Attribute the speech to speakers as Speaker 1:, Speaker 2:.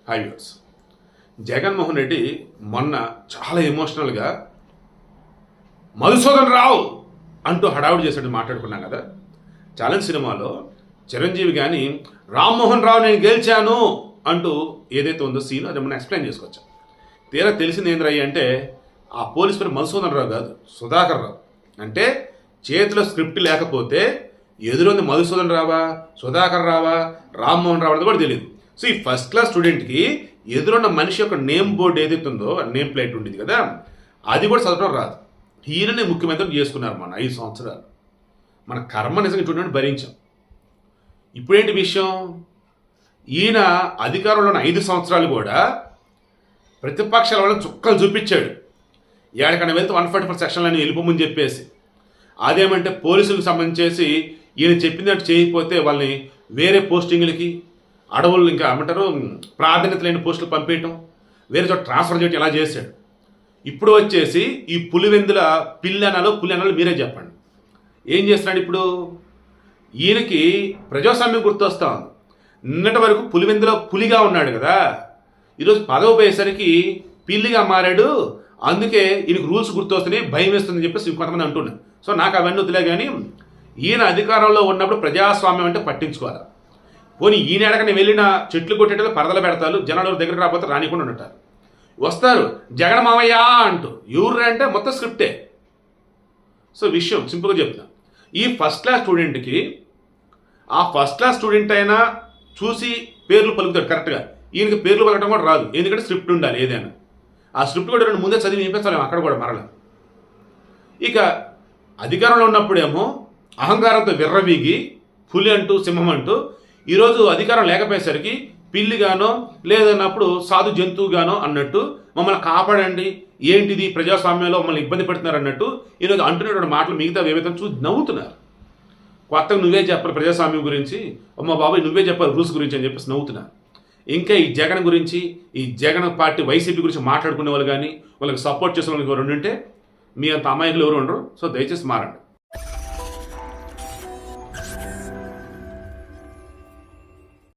Speaker 1: High viewers. Jaganmohan Reddy మొన్న చాలా ఎమోషనల్గా మధుసూదన్ రావు అంటూ హడావుడి చేసేట్టు మాట్లాడుకున్నాం కదా. ఛాలెంజ్ సినిమాలో చిరంజీవి కానీ రామ్మోహన్ రావు నేను గెలిచాను అంటూ ఏదైతే ఉందో సీన్ అది మనం ఎక్స్ప్లెయిన్ చేసుకోవచ్చు. తీరా తెలిసింది ఏంద్రయ్య అంటే ఆ పోలీస్ పేరు మధుసూదన్ రావు కాదు, సుధాకర్ రావు. అంటే చేతిలో స్క్రిప్ట్ లేకపోతే ఎదురుంది మధుసూదన్ రావా, సుధాకర్ రావా, రామ్మోహన్ రావు అనేది కూడా తెలియదు. సో ఈ ఫస్ట్ క్లాస్ స్టూడెంట్కి ఎదురున్న మనిషి యొక్క నేమ్ బోర్డు ఏదైతే ఉందో నేమ్ ప్లేట్ ఉండేది కదా, అది కూడా చదవడం రాదు. ఈయననే ముఖ్యమంత్రి చేసుకున్నారు మన 5 సంవత్సరాలు. మన కర్మ నిజంగా చూడండి భరించాం. ఇప్పుడేంటి విషయం, ఈయన అధికారంలో ఉన్న 5 సంవత్సరాలు కూడా ప్రతిపక్షాల వల్ల చుక్కలు చూపించాడు. ఏడకన్నా వెళ్తే 144 సెక్షన్లని వెళ్ళిపోమని చెప్పేసి, అదేమంటే పోలీసులకు సంబంధించేసి ఈయన చెప్పిందంటే చేయకపోతే వాళ్ళని వేరే పోస్టింగ్లకి అడవులు ఇంకా ఏమంటారు ప్రాధాన్యత లేని పోస్టులు పంపేయటం, వేరే చోట ట్రాన్స్ఫర్ చేయటం ఇలా చేశాడు. ఇప్పుడు వచ్చేసి ఈ పులివెందుల పులి అనాలో మీరే చెప్పండి. ఏం చేస్తున్నాడు ఇప్పుడు? ఈయనకి ప్రజాస్వామ్యం గుర్తొస్తా ఉంది. నిన్నటి వరకు పులివెందులో పులిగా ఉన్నాడు కదా, ఈరోజు పదవి పోయేసరికి పిల్లిగా మారాడు. అందుకే ఈయనకు రూల్స్ గుర్తొస్తున్నాయి, భయం వేస్తుందని చెప్పేసి కొంతమంది అంటున్నారు. సో నాకు అవన్నీ వదిలే, కానీ ఈయన అధికారంలో ఉన్నప్పుడు ప్రజాస్వామ్యం అంటే పట్టించుకోవాలి. పోనీ ఈయన ఎడకని వెళ్ళిన చెట్లు కొట్టేటప్పుడు పరదలు పెడతారు, జనాలు దగ్గర రాకపోతే రానికుండా ఉంటారు. వస్తారు జగన్ మామయ్య అంటూ, ఎవరు అంటే మొత్తం స్క్రిప్టే. సో విషయం సింపుల్గా చెప్తాను. ఈ ఫస్ట్ క్లాస్ స్టూడెంట్కి ఆ ఫస్ట్ క్లాస్ స్టూడెంట్ అయినా చూసి పేర్లు పలుకుతాడు కరెక్ట్గా. ఈయనకి పేర్లు పలకడం కూడా రాదు, ఎందుకంటే స్క్రిప్ట్ ఉండాలి ఏదైనా. ఆ స్క్రిప్ట్ కూడా 2 ముందే చదివి వినిపించాలేము అక్కడ కూడా మరల. ఇక అధికారంలో ఉన్నప్పుడేమో అహంకారంతో విర్రవీగి పులి అంటూ సింహం అంటూ, ఈరోజు అధికారం లేకపోయేసరికి పిల్లిగానో లేదన్నప్పుడు సాధు జంతువుగానో అన్నట్టు మమ్మల్ని కాపాడండి, ఏంటిది ప్రజాస్వామ్యంలో మమ్మల్ని ఇబ్బంది పెడుతున్నారు అన్నట్టు ఈరోజు అంటున్నటువంటి మాటలు మిగతా ఏవైతే చూసి నవ్వుతున్నారు. కొత్తగా నువ్వే చెప్పాలి ప్రజాస్వామ్యం గురించి, అమ్మ బాబాయ్ నువ్వే చెప్పాలి రూల్స్ గురించి అని చెప్పేసి నవ్వుతున్నారు. ఇంకా ఈ జగన్ గురించి, ఈ జగన్ పార్టీ వైసీపీ గురించి మాట్లాడుకునే వాళ్ళు కానీ వాళ్ళకి సపోర్ట్ చేసే వాళ్ళకి ఎవరు ఉంటే మీ అంత అమాయకులు ఎవరు ఉండరు. సో దయచేసి మారండి.